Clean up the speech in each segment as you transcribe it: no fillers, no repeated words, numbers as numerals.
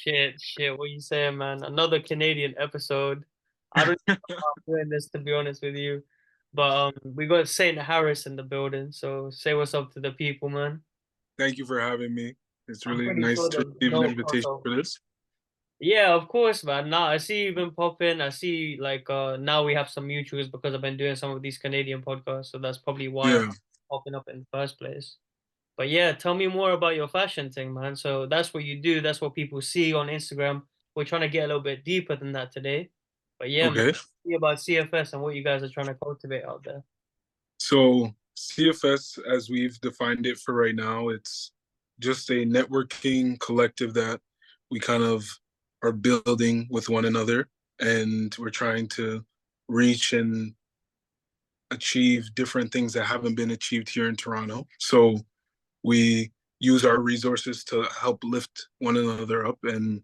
Shit. What you saying, man? Another Canadian episode. I don't know how I'm doing this, to be honest with you. But we got SaintHarris in the building, so say what's up to the people, man. Thank you for having me. It's I'm really pretty nice sure to there's receive an no invitation crossover. for this. Yeah, of course, man. Now I see you've been popping. I see like now we have some mutuals because I've been doing some of these Canadian podcasts, so that's probably why I'm Yeah. popping up in the first place. But yeah, tell me more about your fashion thing, man. So that's what you do. That's what people see on Instagram. We're trying to get a little bit deeper than that today. But yeah, man, Okay. see about CFS and what you guys are trying to cultivate out there. So CFS, as we've defined it for right now, it's just a networking collective that we kind of are building with one another, and we're trying to reach and achieve different things that haven't been achieved here in Toronto. So we use our resources to help lift one another up, and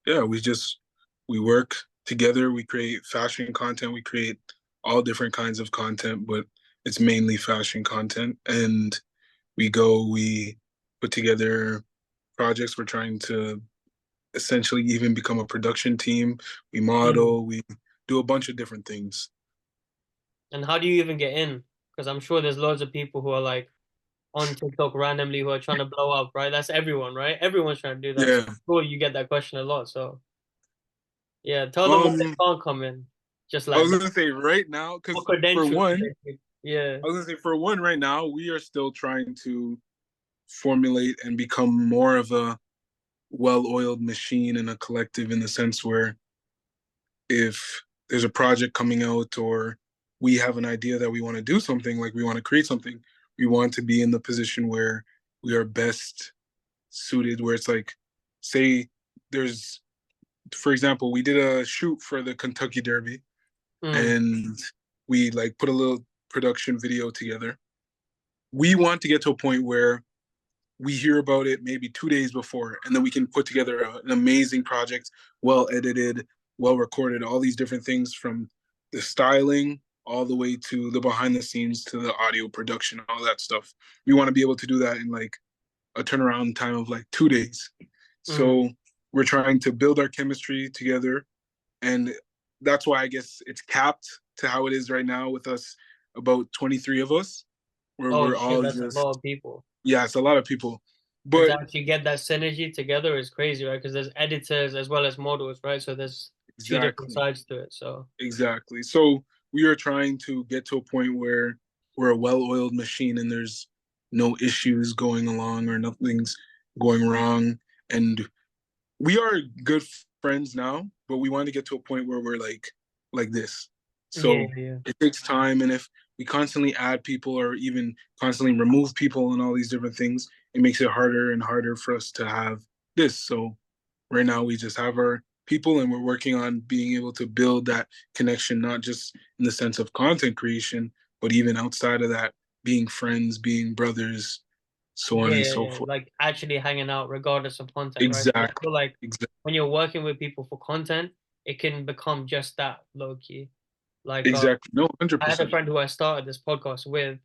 yeah, we work together. We create fashion content. We create all different kinds of content, but it's mainly fashion content. And we put together projects. We're trying to essentially even become a production team. We Mm. model. We do a bunch of different things. And how do you even get in? Because I'm sure there's loads of people who are like on TikTok randomly who are trying to blow up, right? That's everyone, right? Everyone's trying to do that. So Yeah. I'm sure you get that question a lot. So yeah, tell them why they Um. can't come in. Just I like was that. gonna say right now, What because for credentials do one, they need? Yeah. I was gonna say for one, right now we are still trying to formulate and become more of a well-oiled machine and a collective in the sense where if there's a project coming out or we have an idea that we want to do something, like we want to create something, we want to be in the position where we are best suited, where it's like, say, there's, for example, we did a shoot for the Kentucky Derby Mm. and we like put a little production video together. We want to get to a point where we hear about it maybe 2 days before, and then we can put together an amazing project, well edited, well recorded, all these different things from the styling all the way to the behind the scenes to the audio production, all that stuff. We want to be able to do that in like a turnaround time of like 2 days. Mm. So we're trying to build our chemistry together, and that's why I guess it's capped to how it is right now with us about 23 of us, where Oh we're shit, all that's a just, lot of people. yeah, it's a lot of people. And to But actually get that synergy together is crazy, right? Because there's editors as well as models, right? So there's two different exactly, sides to it. So exactly. So we are trying to get to a point where we're a well-oiled machine and there's no issues going along or nothing's going wrong. And we are good friends now, but we want to get to a point where we're like this. yeah, So yeah. it takes time, and if we constantly add people or even constantly remove people and all these different things, it makes it harder and harder for us to have this. So right now we just have our people and we're working on being able to build that connection, not just in the sense of content creation, but even outside of that, being friends, being brothers, so on Yeah, and yeah, so yeah. forth. Like actually hanging out regardless of content, right? I Exactly. feel like Exactly. when you're working with people for content, it can become just that low key. Like Exactly. No, I had a 100%. friend who I started this podcast with,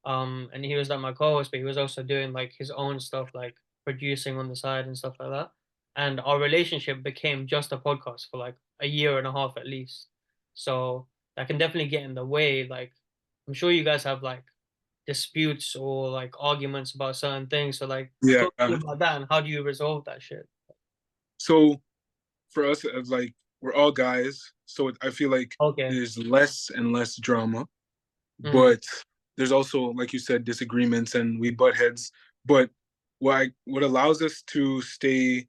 and he was like my co-host, but he was also doing like his own stuff, like producing on the side and stuff like that. And our relationship became just a podcast for like a year and a half at least. So that can definitely get in the way. Like I'm sure you guys have like disputes or like arguments about certain things. So like Yeah. talk to me about that and how do you resolve that shit? So for us, like we're all guys, so I feel like Okay. there's less and less drama, Mm, but there's also, like you said, disagreements and we butt heads. But what allows us to stay,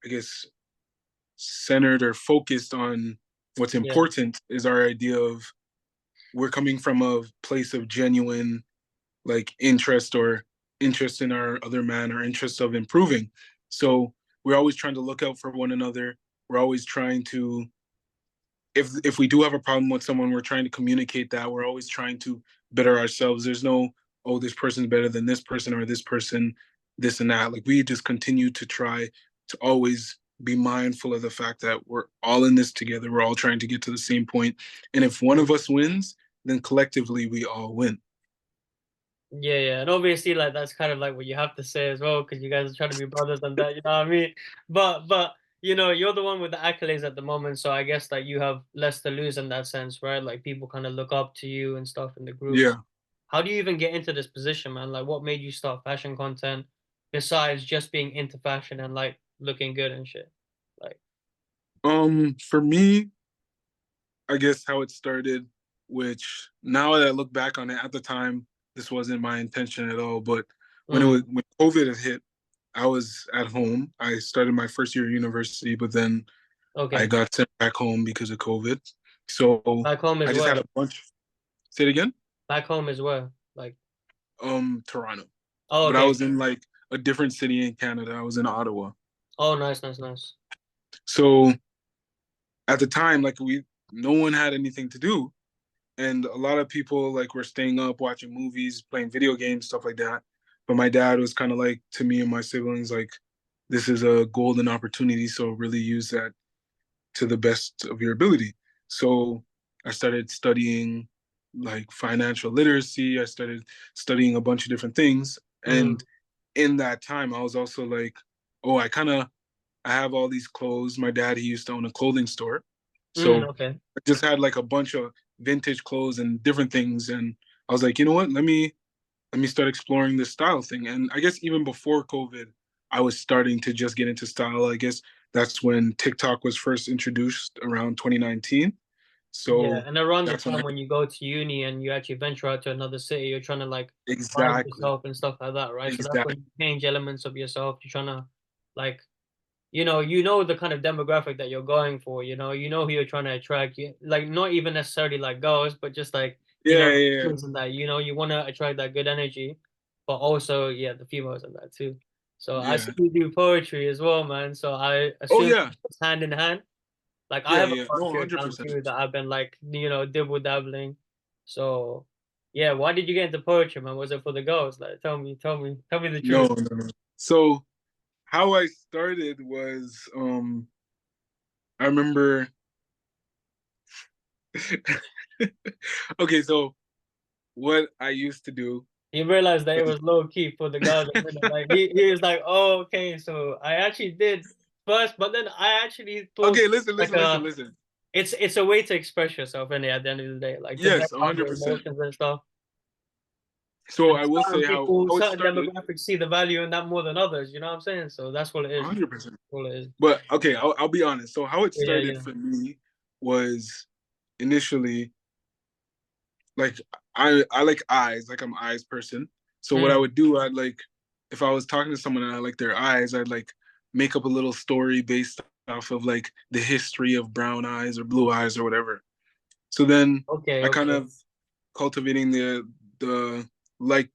I guess, centered or focused on what's yeah. important is our idea of we're coming from a place of genuine like interest or interest in our other man or interest of improving. So we're always trying to look out for one another. We're always trying to, if we do have a problem with someone, we're trying to communicate that. We're always trying to better ourselves. There's no, oh, this person's better than this person or this person, this and that. Like we just continue to try to always be mindful of the fact that we're all in this together. We're all trying to get to the same point. And if one of us wins, then collectively we all win. Yeah, yeah. And obviously like that's kind of like what you have to say as well, because you guys are trying to be brothers and that, you know what I mean? But you're the one with the accolades at the moment, so I guess that you have less to lose in that sense, right? Like people kind of look up to you and stuff in the groups. Yeah. How do you even get into this position, man? Like, what made you start fashion content besides just being into fashion and like looking good and shit? Like, For me, I guess how it started, which now that I look back on it, at the time, this wasn't my intention at all. But mm, when COVID had hit, I was at home. I started my first year of university, but then I okay, got sent back home because of COVID. So back home I as just had well. a bunch. Say it again. Back home as well. Like, Toronto, oh, but I okay. was in like a different city in Canada. I was in Ottawa. Oh, nice, nice, nice. So at the time, like no one had anything to do, and a lot of people like were staying up watching movies, playing video games, stuff like that. But my dad was kind of like to me and my siblings like, this is a golden opportunity, so really use that to the best of your ability. So I started studying like financial literacy. I started studying a bunch of different things. Mm, And in that time, I was also like, oh, I have all these clothes. My dad, he used to own a clothing store. So okay. I just had like a bunch of vintage clothes and different things. And I was like, you know what? Let me start exploring this style thing. And I guess even before COVID, I was starting to just get into style. I guess that's when TikTok was first introduced around 2019. Yeah, So and around the that's when time when you go to uni and you actually venture out to another city, you're trying to like find exactly, yourself and stuff like that, right? So that's when exactly. you change elements of yourself. You're trying to like, the kind of demographic that you're going for, who you're trying to attract. Like not even necessarily like girls, but just like, Yeah, the yeah, females and that, you want to attract that good energy, but also, yeah, the females and that too. So I yeah. see you do poetry as well, man. So I Oh assume yeah, it's hand in hand. Like I yeah, have a yeah. No, poetry account 100%. too that I've been like, dibble dabbling. So yeah, why did you get into poetry, man? Was it for the girls? Like tell me the No, truth. no, no. So how I started was I remember okay, so what I used to do He realized that it was was low key for the guys. Like he was like, oh, okay, so I actually did first, but then I actually thought okay, listen, like listen, listen, listen. it's a way to express yourself, and at the end of the day, like to vent Yes, out your 100%. emotions and stuff. So And I will say how it certain started, demographics see the value in that more than others. You know what I'm saying? So that's what it is. 100%. All it is. But okay, I'll be honest. So how it Yeah, started yeah. for me was initially like I like eyes, like I'm eyes person. So what I Mm, would do, I'd like if I was talking to someone and I like their eyes, I'd like make up a little story based off of like the history of brown eyes or blue eyes or whatever. So then okay, I kind okay. of cultivating the like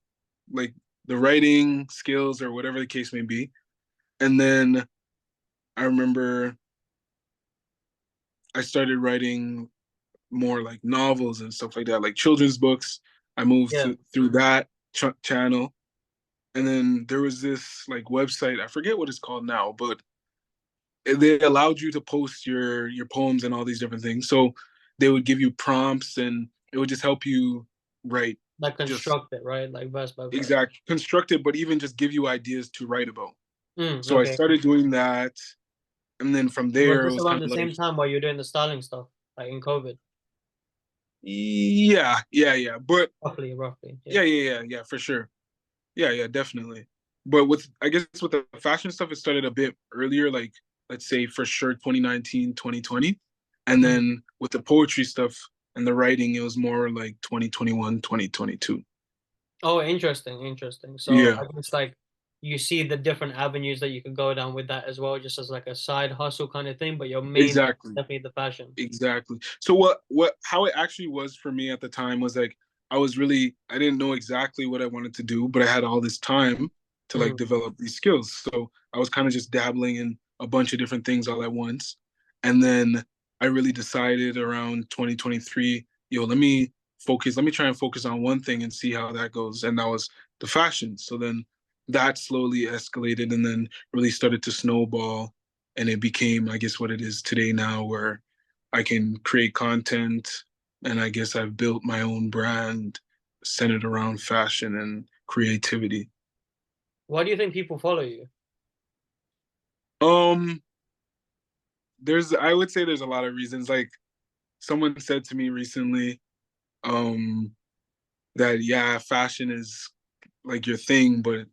like the writing skills or whatever the case may be. And then I remember I started writing more like novels and stuff like that, like children's books. I moved Yeah, through that channel. And then there was this like website, I forget what it's called now, but they allowed you to post your poems and all these different things. So they would give you prompts and it would just help you write like just construct it, right? Like verse by verse. exact constructed, but even just give you ideas to write about. So I Okay. started doing that. And then from Was there, it this was around kind the of like, same time while you're doing the styling stuff, like in COVID? yeah, yeah, yeah. But Roughly, roughly. Yeah. yeah, yeah, yeah, yeah, for sure. Yeah, yeah, definitely. But I guess with the fashion stuff, it started a bit earlier, like let's say for sure 2019, 2020. And Mm. then with the poetry stuff and the writing, it was more like 2021, 2022. Oh, interesting, interesting. So Yeah, I guess like you see the different avenues that you could go down with that as well, just as like a side hustle kind of thing. But your main exactly. definitely the fashion. Exactly. So how it actually was for me at the time was like I didn't know exactly what I wanted to do, but I had all this time to like Mm. develop these skills. So I was kind of just dabbling in a bunch of different things all at once. And then I really decided around 2023, yo, let me try and focus on one thing and see how that goes. And that was the fashion. So then that slowly escalated and then really started to snowball and it became, I guess, what it is today now, where I can create content, and I guess I've built my own brand centered around fashion and creativity. Why do you think people follow you? Um, there's I would say there's a lot of reasons. Like someone said to me recently, um, that yeah, fashion is like your thing, but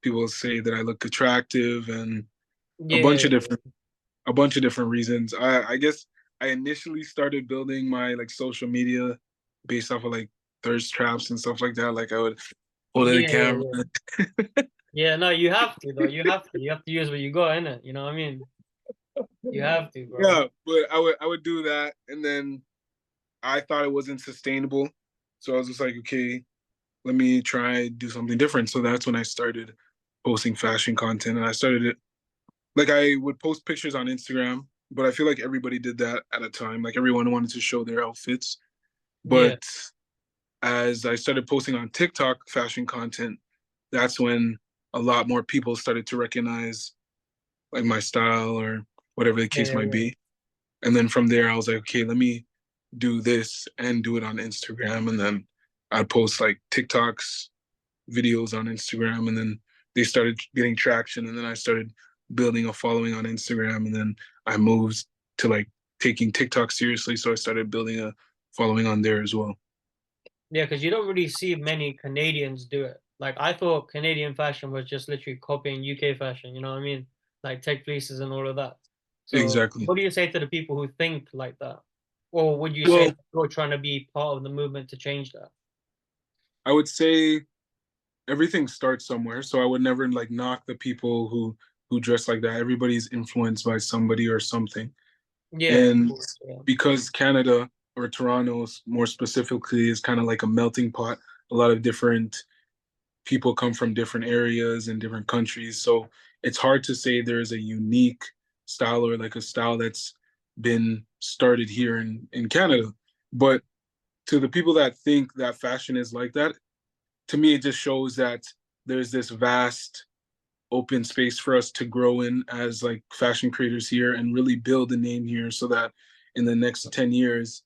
people say that I look attractive and a bunch of Yeah, different a bunch of different reasons. I guess I initially started building my like social media based off of like thirst traps and stuff like that. Like I would hold a yeah, yeah, camera. yeah. Yeah, no, you have to though. You have to. You have to use what you got in it. You know what I mean? You have to, bro. Yeah, but I would do that, and then I thought it wasn't sustainable, so I was just like, okay, let me try do something different. So that's when I started posting fashion content, and I started it like I would post pictures on Instagram, but I feel like everybody did that at a time. Like everyone wanted to show their outfits, Yeah, but as I started posting on TikTok fashion content, that's when a lot more people started to recognize like my style or whatever the yeah, case yeah, might yeah. be. And then from there, I was like, okay, let me do this and do it on Instagram. And then I'd post like TikToks, videos on Instagram. And then they started getting traction. And then I started building a following on Instagram. And then I moved to like taking TikTok seriously. So I started building a following on there as well. Yeah, because you don't really see many Canadians do it. Like I thought Canadian fashion was just literally copying UK fashion, you know what I mean? Like tech fleeces and all of that. So Exactly. what do you say to the people who think like that? Or would you say Well, that you're trying to be part of the movement to change that? I would say everything starts somewhere. So I would never like knock the people who dress like that. Everybody's influenced by somebody or something. Yeah, of And course, yeah. because Canada or Toronto more specifically is kind of like a melting pot, a lot of different people come from different areas and different countries. So it's hard to say there's a unique style or like a style that's been started here in Canada. But to the people that think that fashion is like that, to me, it just shows that there's this vast open space for us to grow in as like fashion creators here and really build a name here so that in the next 10 years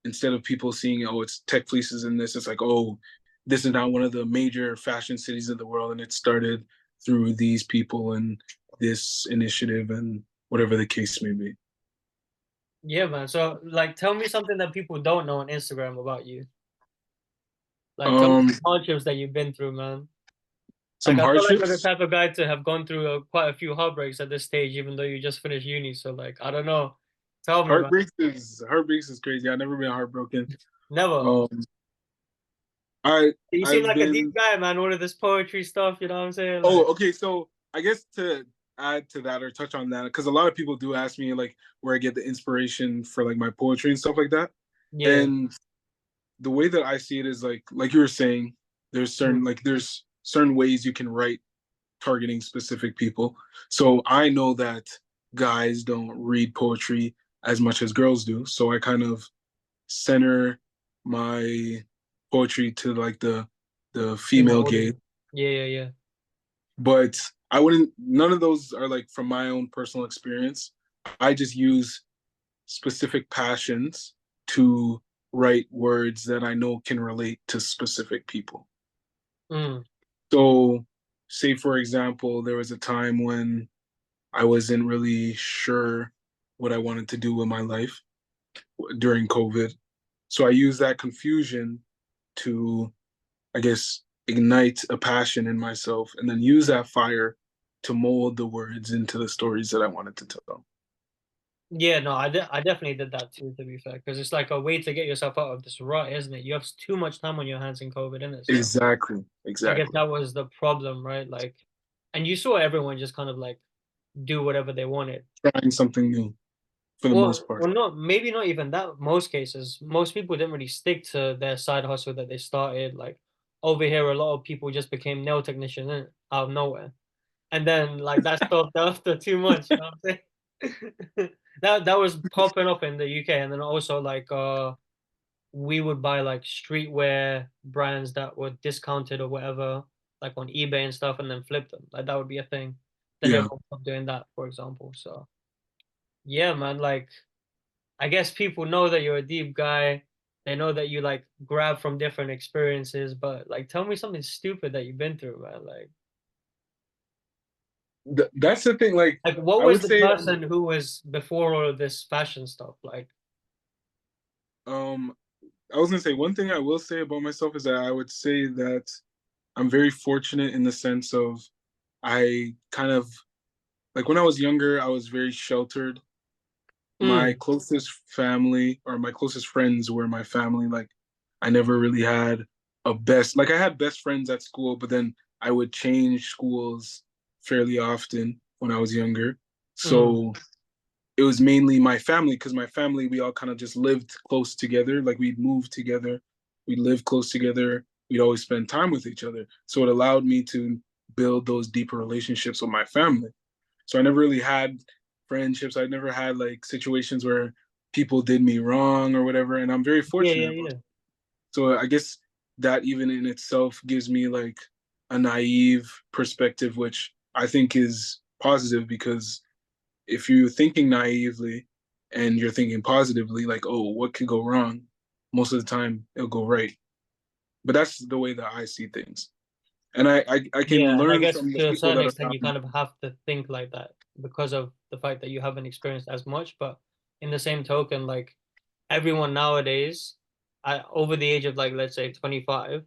instead of people seeing oh it's tech fleeces in this it's like oh this is now one of the major fashion cities of the world and it started through these people and this initiative and whatever the case may be. Yeah, man. So like tell me something that people don't know on Instagram about you. Like tell me um some hardships that you've been through, man. some Like I feel like you're the hardships. type of guy to have gone through quite a few heartbreaks at this stage, even though you just finished uni. So like I don't know. Tell me, man. Heartbreaks is crazy. I've never been heartbroken. Never. um i You seem i've like a deep been. guy, man. All of this poetry stuff, you know what I'm saying? Oh, Like, okay. So I guess to add to that or touch on that, because a lot of people do ask me like where I get the inspiration for like my poetry and stuff like that. yeah. And the way that I see it is like you were saying, Mm. there's certain ways you can write targeting specific people. So I know that guys don't read poetry as much as girls do. So I kind of center my poetry to like the Female female gaze, audience. Yeah, yeah, yeah. but I wouldn't. None of those are like from my own personal experience. I just use specific passions to write words that I know can relate to specific people. Mm. So, say for example, there was a time when I wasn't really sure what I wanted to do with my life during COVID. So I used that confusion to, I guess, ignite a passion in myself and then use that fire to mold the words into the stories that I wanted to tell. Yeah, no, I definitely did that too, to be fair, because it's like a way to get yourself out of this rut, isn't it? You have too much time on your hands in COVID, innit? So Exactly, I guess exactly. that was the problem, right? Like, and you saw everyone just kind of like do whatever they wanted. Trying something new for the Well, most part. well, not maybe not even that. Most cases, most people didn't really stick to their side hustle that they started. Like over here, a lot of people just became nail technicians out of nowhere, and then like that stopped after 2 months. You know what I'm saying? That was popping up in the UK, and then also like we would buy like streetwear brands that were discounted or whatever, like on eBay and stuff, and then flip them. Like that would be a thing. Then Yeah. everyone stopped doing that, for example. So yeah, man, like. I guess people know that you're a deep guy. They know that you like grab from different experiences, but like tell me something stupid that you've been through, man. Like, That's the thing. Like, Like, what I was would the say, person who was before all of this fashion stuff? Like, um, I was gonna say one thing I will say about myself is that I would say that I'm very fortunate in the sense of I kind of like when I was younger, I was very sheltered. My mm, closest family or my closest friends were my family. Like, I never really had a best, like, I had best friends at school, but then I would change schools fairly often when I was younger. mm, So it was mainly my family because my family, we all kind of just lived close together. Like, we'd move together, we'd live close together, we'd always spend time with each other. So it allowed me to build those deeper relationships with my family. So I never really had friendships. I never had like situations where people did me wrong or whatever. And I'm very yeah, fortunate yeah, about yeah, it. So I guess that even in itself gives me like a naive perspective, which I think is positive because if you're thinking naively and you're thinking positively, like, oh, what could go wrong? Most of the time it'll go right. But that's the way that I see things. And I can yeah. And I learn guess from the to a people certain that are extent, you around kind of have to think like that because of the fact that you haven't experienced as much. But in the same token, like everyone nowadays, over the age of like let's say 25,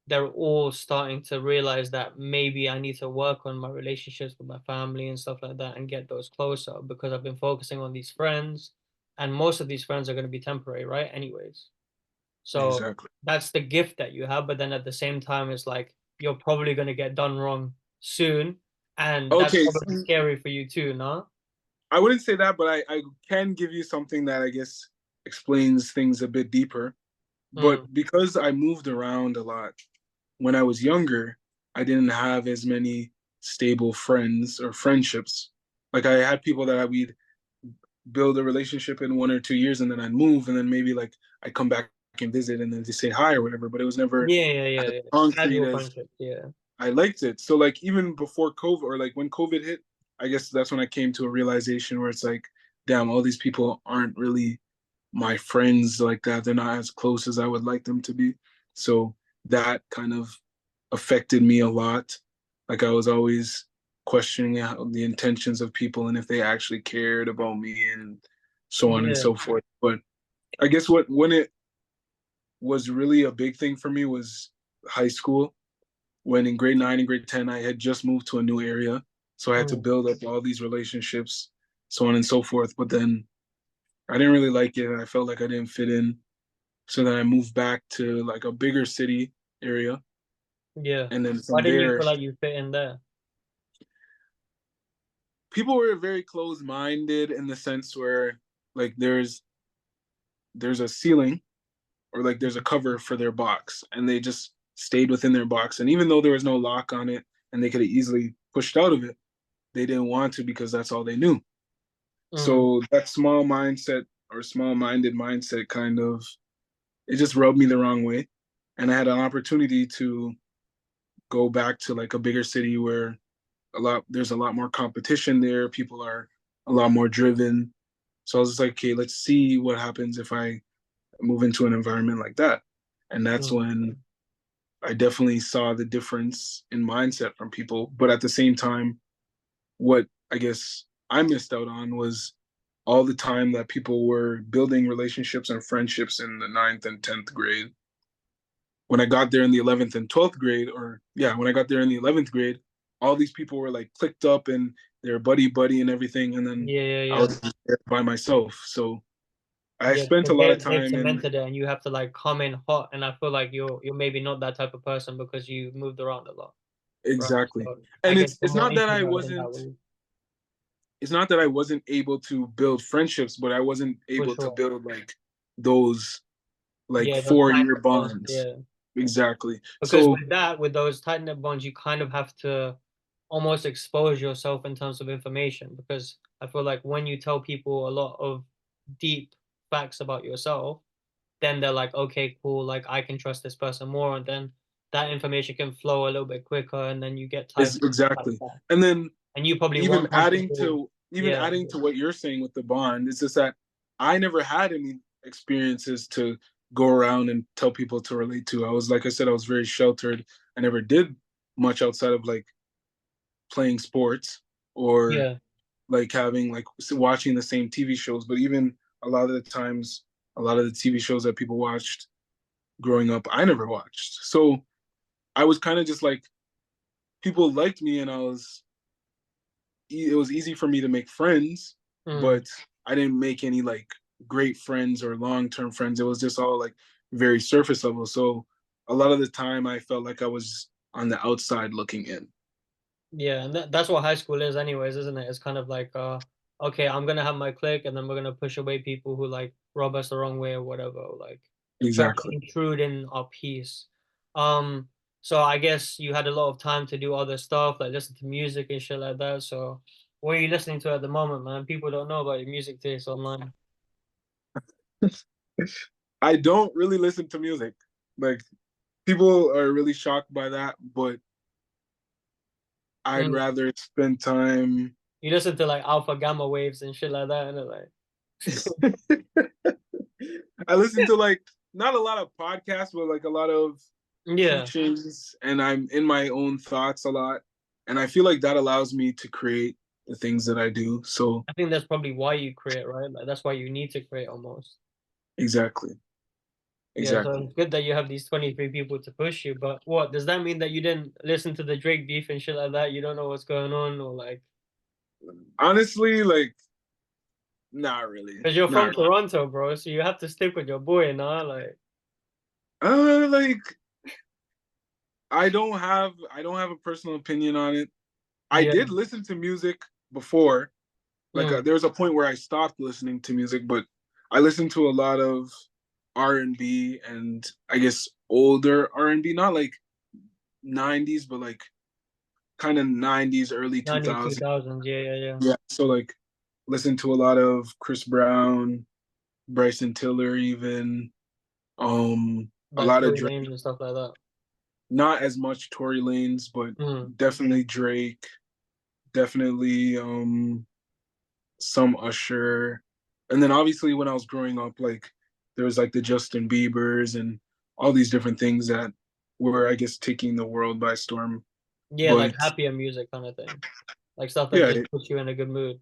they're all starting to realize that maybe I need to work on my relationships with my family and stuff like that and get those closer because I've been focusing on these friends, and most of these friends are going to be temporary, right? Anyways. So exactly. that's the gift that you have, but then at the same time, it's like you're probably going to get done wrong soon, and that's Okay, probably scary for you too, no? I wouldn't say that, but I can give you something that I guess explains things a bit deeper. But Mm. because I moved around a lot when I was younger, I didn't have as many stable friends or friendships. Like, I had people that we'd build a relationship in 1 or 2 years, and then I'd move, and then maybe like I'd come back and visit, and then they say hi or whatever. But it was never Yeah, yeah, as yeah, yeah. concrete Casual as friendships, yeah. I liked it. So like even before COVID or like when COVID hit, I guess that's when I came to a realization where it's like, damn, all these people aren't really my friends like that. They're not as close as I would like them to be. So that kind of affected me a lot. Like, I was always questioning how the intentions of people and if they actually cared about me and so on and Yeah. so forth. But I guess what when it was really a big thing for me was high school when in grade 9 and grade 10, I had just moved to a new area. So I had to Mm. build up all these relationships, so on and so forth. But then I didn't really like it. I felt like I didn't fit in. So then I moved back to like a bigger city area. Yeah. And then Why from didn't you there, feel like you fit in there? people were very close minded in the sense where like there's a ceiling or like there's a cover for their box and they just stayed within their box. And even though there was no lock on it and they could have easily pushed out of it, they didn't want to because that's all they knew. Mm. So that small mindset or small minded mindset kind of it just rubbed me the wrong way. And I had an opportunity to go back to like a bigger city where there's a lot more competition there. People are a lot more driven. So I was just like, okay, let's see what happens if I move into an environment like that. And that's Mm. when I definitely saw the difference in mindset from people. But at the same time, what I guess I missed out on was all the time that people were building relationships and friendships in the ninth and 10th grade. When I got there in the 11th and 12th grade, or yeah, when I got there in the 11th grade, all these people were like clicked up and they're buddy buddy and everything. And then Yeah, yeah, I yeah. was there by myself. So I Yeah, spent a because lot of they've time in cemented it and you have to like come in hot, and I feel like you're maybe not that type of person because you moved around a lot, right? exactly. So I And guess it's you're it's more not that I introverted in that wasn't way, it's not that I wasn't able to build friendships, but I wasn't for able to sure. build like those like Yeah, those 4 year tight bonds, bonds. yeah. Exactly. Because So with that, with those tight knit bonds, you kind of have to almost expose yourself in terms of information. Because I feel like when you tell people a lot of deep facts about yourself, then they're like, okay, cool, like I can trust this person more, and then that information can flow a little bit quicker, and then you get is tight like exactly. that. And then And you probably even want adding comfortable, to even yeah, adding to what you're saying with the bond, it's just that I never had any experiences to go around and tell people to relate to. I was like I said, I was very sheltered. I never did much outside of like playing sports. or Yeah. like having like watching the same TV shows. But even a lot of the times, a lot of the TV shows that people watched growing up, I never watched. So I was kind of just like people liked me, and it was easy for me to make friends, Mm. but I didn't make any like great friends or long term friends. It was just all like very surface level. So a lot of the time, I felt like I was on the outside looking in. Yeah, and that's what high school is anyways, isn't it? It's kind of like, okay, I'm gonna have my clique, and then we're gonna push away people who like rub us the wrong way or whatever, or, like try to Exactly. intrude in our peace. Um, so I guess you had a lot of time to do other stuff, like listen to music and shit like that. So what are you listening to at the moment, man? People don't know about your music taste online. I don't really listen to music. Like people are really shocked by that, but I'd Mm. rather spend time. You listen to like alpha gamma waves and shit like that, and it like, I listen to like not a lot of podcasts, but like a lot of yeah. teachings, and I'm in my own thoughts a lot. And I feel like that allows me to create the things that I do. So I think that's probably why you create, right? Like that's why you need to create almost. exactly, Yeah, so exactly. it's good that you have these 23 people to push you, but what does that mean that you didn't listen to the Drake beef and shit like that? You don't know what's going on, or like, Honestly, like not really, because you're from not. Toronto, bro, so you have to stick with your boy, nah? Like, Like I don't have a personal opinion on it. I yeah, did listen to music before. Like mm, there was a point where I stopped listening to music, but I listened to a lot of R&B and I guess older R&B, not like 90s, but like kind of 90s, early 90s, 2000s. 2000s, yeah, yeah, yeah. Yeah, so like listen to a lot of Chris Brown, Bryson Tiller, even a Like lot of Tory Drake. Lanez and stuff like that. Not as much Tory Lanez, but Mm, definitely Drake. Definitely some Usher. And then obviously when I was growing up, like there was like the Justin Biebers and all these different things that were, I guess, taking the world by storm. yeah, like But happier music kind of thing, like stuff that yeah, just puts you in a good mood.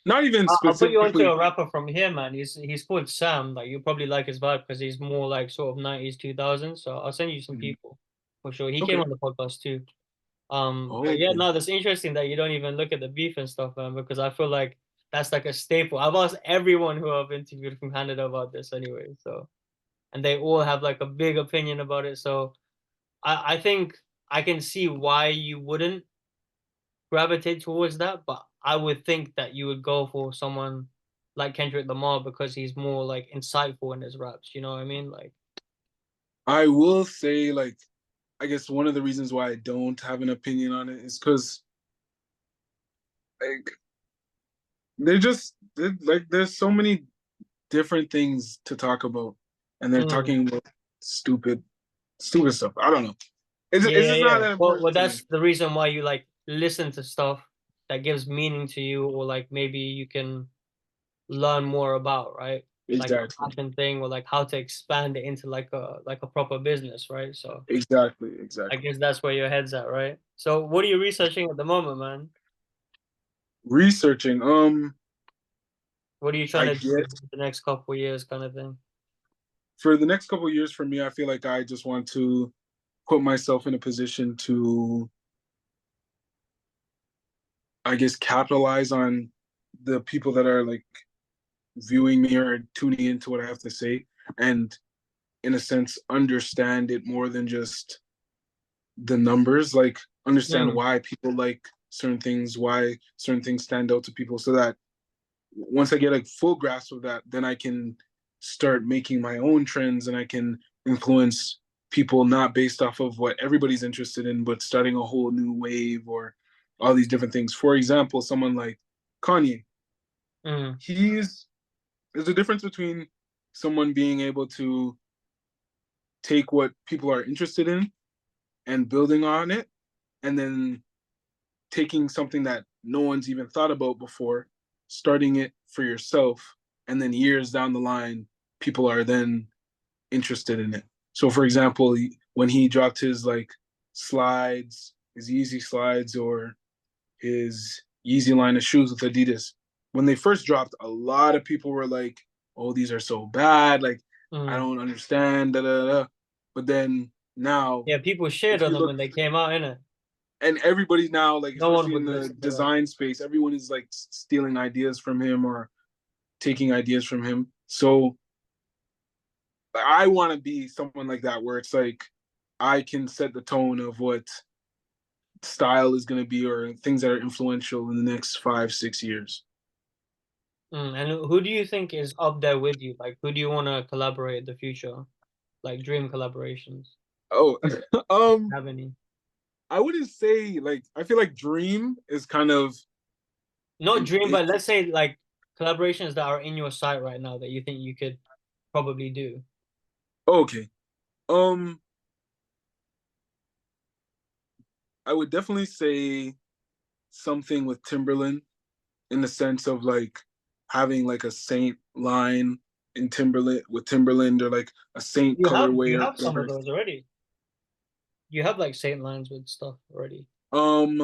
not even I'll put you onto specifically a rapper from here, man. He's called Sam. Like you probably like his vibe because he's more like sort of 90s, 2000s. So I'll send you some people for sure. He came okay. on the podcast too. Oh, But yeah, okay. no, that's interesting that you don't even look at the beef and stuff, man, because I feel like that's like a staple. I've asked everyone who I've interviewed from Canada about this anyway. So, and they all have like a big opinion about it. So I think I can see why you wouldn't gravitate towards that, but I would think that you would go for someone like Kendrick Lamar because he's more like insightful in his raps. You know what I mean? Like, I will say, like, I guess one of the reasons why I don't have an opinion on it is because like like there's so many different things to talk about, and they're mm, talking about stupid, stupid stuff. I don't know. yeah, It's yeah, just not yeah. that Well, important to me. that's the reason why you like listen to stuff that gives meaning to you, or like maybe you can learn more about, right? Like a Exactly. passion thing, or like how to expand it into like a proper business, right? So Exactly. I Exactly. guess that's where your head's at, right? So what are you researching at the moment, man? Researching. What are you trying I to do get the next couple years, kind of thing? for the next couple of years for me, I feel like I just want to put myself in a position to, I guess, capitalize on the people that are like viewing me or tuning into what I have to say, and in a sense, understand it more than just the numbers. Like, understand Mm, why people like certain things, why certain things stand out to people, so that once I get a full grasp of that, then I can start making my own trends and I can influence people not based off of what everybody's interested in, but starting a whole new wave or all these different things. For example, someone like Kanye, mm, he's there's a difference between someone being able to take what people are interested in and building on it, and then taking something that no one's even thought about before, starting it for yourself, and then years down the line, people are then interested in it. So, for example, when he dropped his like slides, his easy slides, or his Yeezy line of shoes with Adidas. When they first dropped, a lot of people were like, "Oh, these are so bad. Like, I Mm. don't understand." Da, da, da. But then now, Yeah, people shared if on you them look, when they came out, innit? and everybody now, like No one especially in would the listen to them. design space, everyone is like stealing ideas from him or taking ideas from him. So I want to be someone like that, where it's like I can set the tone of what style is going to be or things that are influential in the next 5, 6 years. And who do you think is up there with you? Like, who do you want to collaborate in the future? Like dream collaborations. Oh, um, Have any? I wouldn't say like I feel like Dream is kind of Not an dream, it. but let's say like collaborations that are in your sight right now that you think you could probably do. Okay. Um, I would definitely say something with Timberland in the sense of like having like a Saint line in Timberland with Timberland or like a Saint colorway You or have some of whatever. those already. You have like Saint lines with stuff already. Um,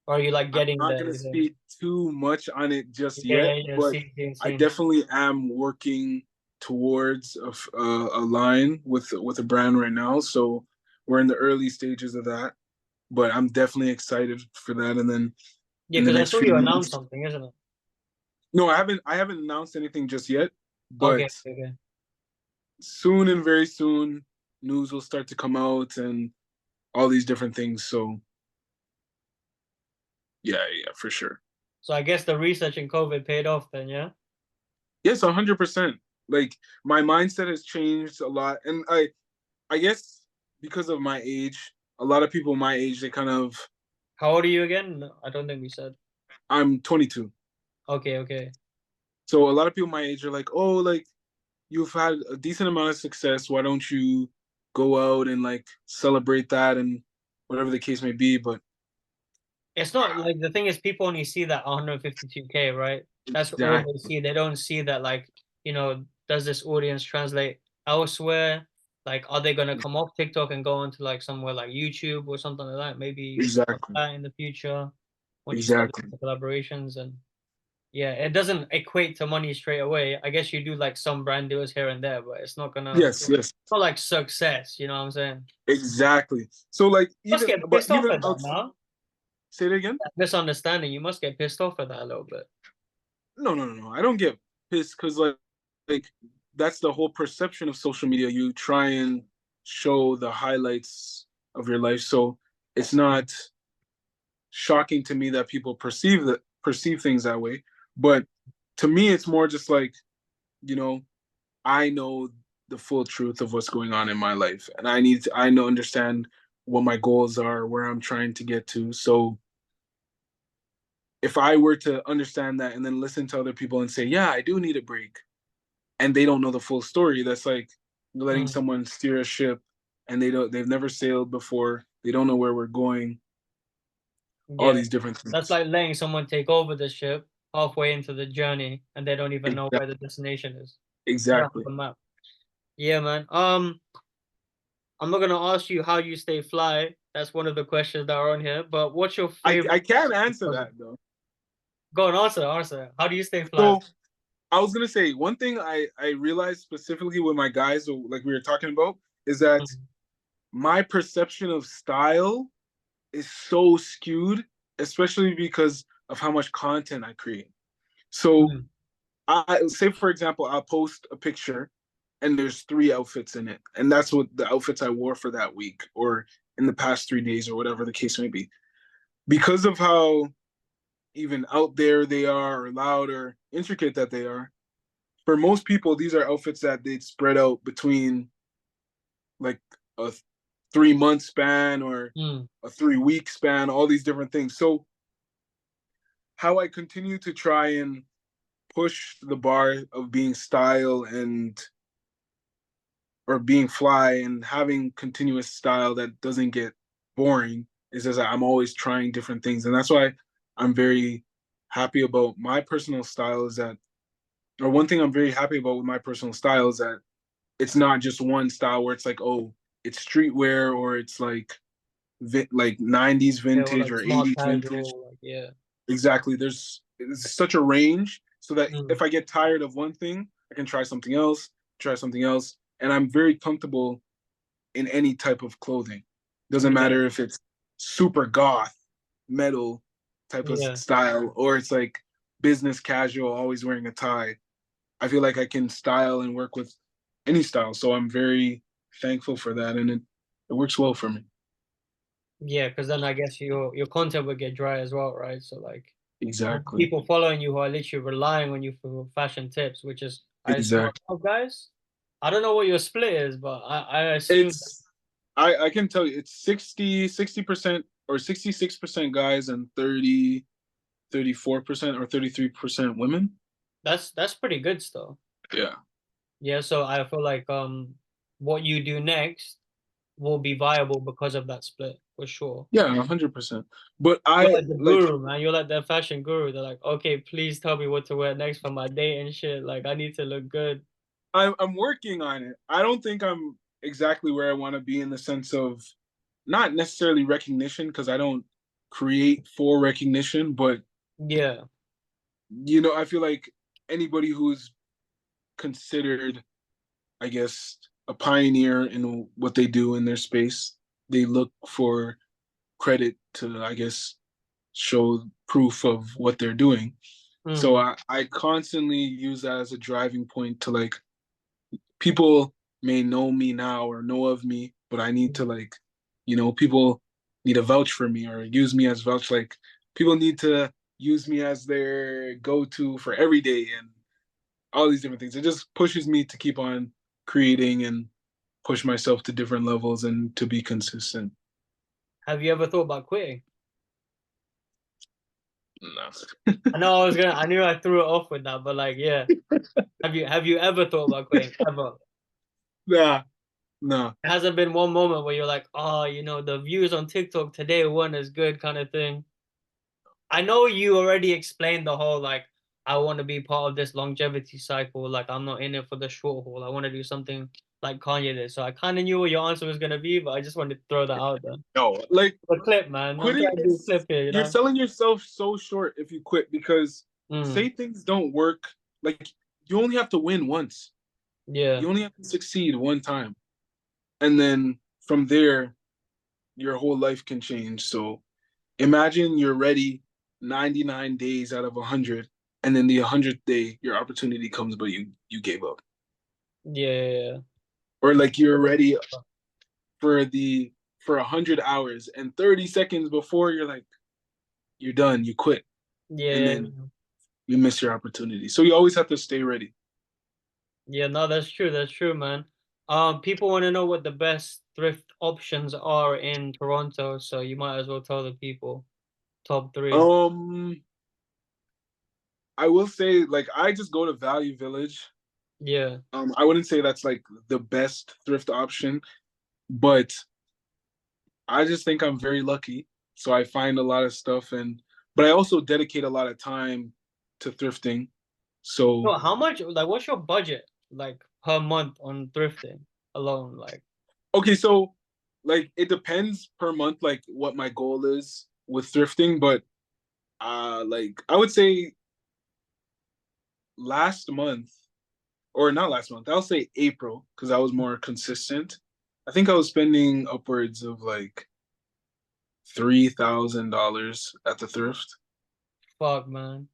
Or are you like I'm getting not there, gonna you think? speak too much on it just Yeah, yet, yeah, yeah. but I Seen. definitely am working towards a line with a brand right now. So we're in the early stages of that, but I'm definitely excited for that. And then Yeah, in the because I next saw few you announce months, something, isn't it? no, I haven't announced anything just yet, Okay, but okay. soon and very soon, news will start to come out and all these different things. So yeah, yeah, for sure. So I guess the research in COVID paid off then, yeah? Yes, 100%. Like my mindset has changed a lot, and I guess because of my age, a lot of people my age they kind of. How old are you again? No, I don't think we said. I'm 22, Okay, okay. so a lot of people my age are like, oh, like you've had a decent amount of success. Why don't you go out and like celebrate that and whatever the case may be? But It's not like the thing is people only see that 152K, right? That's all they exactly, see. They don't see that like, does this audience translate elsewhere? Like, are they gonna come off TikTok and go onto like somewhere like YouTube or something like that? Maybe stuff like exactly, that in the future once you start exactly. the collaborations and yeah, it doesn't equate to money straight away. I guess you do like some brand deals here and there, but it's not gonna Yes, yes, not like success, you know what I'm saying? exactly. So like You must even, get but pissed off even at that out. now. Say it again. That misunderstanding, you must get pissed off at that a little bit. No, no, no, no. I don't get pissed because like that's the whole perception of social media. You try and show the highlights of your life, so it's not shocking to me that people perceive things that way. But to me, it's more just like you know, I know the full truth of what's going on in my life, and I know understand what my goals are, where I'm trying to get to. So if I were to understand that and then listen to other people and say, yeah, I do need a break, and they don't know the full story, that's like letting Mm. someone steer a ship and they've never sailed before. They don't know where we're going, all Yeah, these different that's things. like letting someone take over the ship halfway into the journey and they don't even know where Exactly. the destination is. They don't have Exactly. a map. Yeah, man. I'm not gonna ask you how you stay fly. That's one of the questions that are on here. But what's your I favorite can't answer puzzle? that though. Go on, answer. How do you stay fly? So I was gonna say one thing I realized specifically with my guys, like we were talking about, is that Mm, my perception of style is so skewed, especially because of how much content I create. So mm, I say, for example, I'll post a picture and there's 3 outfits in it, and that's what the outfits I wore for that week or in the past 3 days or whatever the case may be. Because of how even out there they are, or loud or intricate that they are, for most people, these are outfits that they'd spread out between like a 3 month span or mm. a 3 week span, all these different things. So how I continue to try and push the bar of being style and or being fly and having continuous style that doesn't get boring is just I'm always trying different things. And that's why I'm very happy about my personal style is that, or one thing I'm very happy about with my personal style is that it's not just one style where it's like, oh, it's streetwear or it's like like 90s Yeah, or vintage like or smart 80s vintage. casual, like yeah. exactly. There's such a range so that Mm, if I get tired of one thing, I can try something else, and I'm very comfortable in any type of clothing. Doesn't yeah, matter if it's super goth, metal type of yeah. style, or it's like business casual, always wearing a tie. I feel like I can style and work with any style. So I'm very thankful for that, and it works well for me. Yeah, because then I guess your content would get dry as well, right? So like Exactly. people following you who are literally relying on you for fashion tips, which is I assume Exactly. a lot of guys. I don't know what your split is, but I assume It's I can tell you it's 60% or 66% guys and 34% or 33% women. that's pretty good still. Yeah. Yeah, so I feel like what you do next will be viable because of that split for sure. Yeah, 100%. But You're I like the like guru, man. You're like the fashion guru. They're like, okay, please tell me what to wear next for my date and shit. Like, I need to look good. I'm working on it. I don't think I'm exactly where I want to be in the sense of not necessarily recognition because I don't create for recognition, but Yeah. I feel like anybody who's considered, I guess, a pioneer in what they do in their space, they look for credit to, I guess, show proof of what they're doing. So Hmm. I constantly use that as a driving point to like people may know me now or know of me, but I need to like, people need to vouch for me or use me as vouch. Like people need to use me as their go-to for every day and all these different things. It just pushes me to keep on creating and push myself to different levels and to be consistent. Have you ever thought about quitting? No. I knew I threw it off with that, but like, yeah. Have you ever thought about quitting? Ever? Nah, nah. It hasn't been one moment where you're like, oh, the views on TikTok today weren't as good kind of thing. I know you already explained the whole like I want to be part of this longevity cycle. Like I'm not in it for the short haul. I want to do something like Kanye did. So I kind of knew what your answer was gonna be, but I just wanted to throw that out there. No. Like The clip, man. I'm quitting trying to do a is clip here, you you're know? selling yourself so short if you quit because Mm, say things don't work, like you only have to win once. yeah, You only have to succeed one time. And then from there, your whole life can change. So imagine you're ready 99 days out of 100, and then the 100th day, your opportunity comes, but you gave up. yeah, yeah, Or like you're ready for the for 100 hours, and 30 seconds before you're like, you're done, you quit. And yeah, then you miss your opportunity. So you always have to stay ready. yeah. No, that's true. That's true, man. People want to know what the best thrift options are in Toronto, so you might as well tell the people top three. Um, I will say, like, I just go to Value Village. Yeah. I wouldn't say that's like the best thrift option, but I just think I'm very lucky. So I find a lot of stuff, but I also dedicate a lot of time to thrifting. So So how much, like, what's your budget, like, per month on thrifting alone? Like, okay, so like it depends per month, like what my goal is with thrifting, but like I would say last month or not last month, I'll say April because I was more consistent. I think I was spending upwards of like $3,000 at the thrift. fuck, man.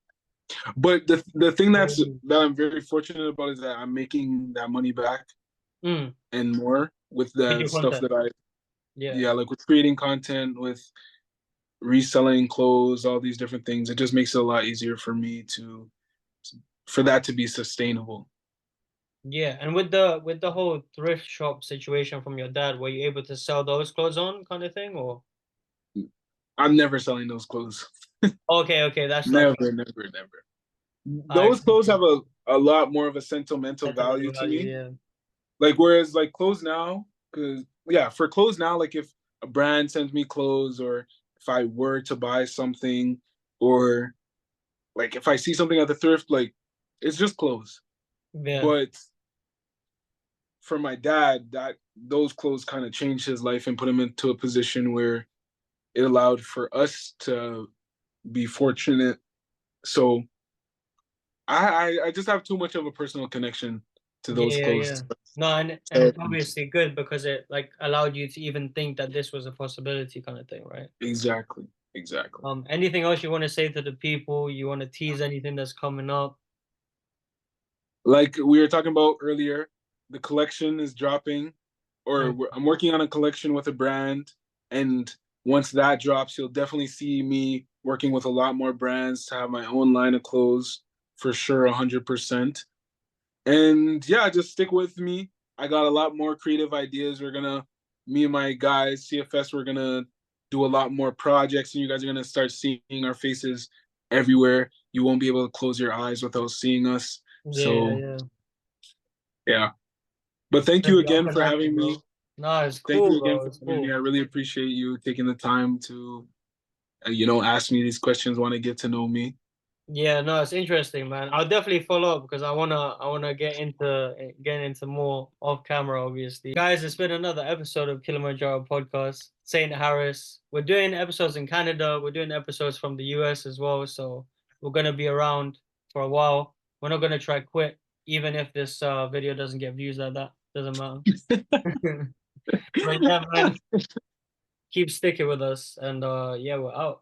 But the thing Mm. that I'm very fortunate about is that I'm making that money back Mm. and more with With the your stuff content. that I Yeah. yeah, like with creating content, with reselling clothes, all these different things. It just makes it a lot easier for me to for that to be sustainable. Yeah. And with the whole thrift shop situation from your dad, were you able to sell those clothes on kind of thing or? I'm never selling those clothes. Okay, okay, that's like Never, never, never. I Those clothes have a lot more of a sentimental value sentimental to value, me. yeah. Like whereas like clothes now, because yeah, for clothes now, like if a brand sends me clothes or if I were to buy something or like if I see something at the thrift, like it's just clothes. Yeah. But for my dad, that those clothes kind of changed his life and put him into a position where it allowed for us to be fortunate. So I just have too much of a personal connection to those Yeah, yeah. close. No, and it's obviously good because it like allowed you to even think that this was a possibility kind of thing, right? Exactly, exactly. Anything else you want to say to the people? You want to tease anything that's coming up? Like we were talking about earlier, the collection is dropping, or Mm. I'm working on a collection with a brand, and once that drops, you'll definitely see me working with a lot more brands to have my own line of clothes for sure, 100%. And yeah, just stick with me. I got a lot more creative ideas. Me and my guys, CFS, we're gonna do a lot more projects, and you guys are gonna start seeing our faces everywhere. You won't be able to close your eyes without seeing us. Yeah, So yeah. yeah. But thank Gonna you be up again and for active, having me. bro. No, it's Thank you cool, again bro. for It's having me. cool. I really appreciate you taking the time to, ask me these questions, want to get to know me. Yeah, no, it's interesting, man. I'll definitely follow up because I wanna get into more off camera, obviously. Guys, it's been another episode of Kilimanjaro Podcast. Saint Harris. We're doing episodes in Canada. We're doing episodes from the US as well. So we're gonna be around for a while. We're not gonna try quit, even if this video doesn't get views like that. Doesn't matter. But yeah, man, keep sticking with us, and yeah, we're out.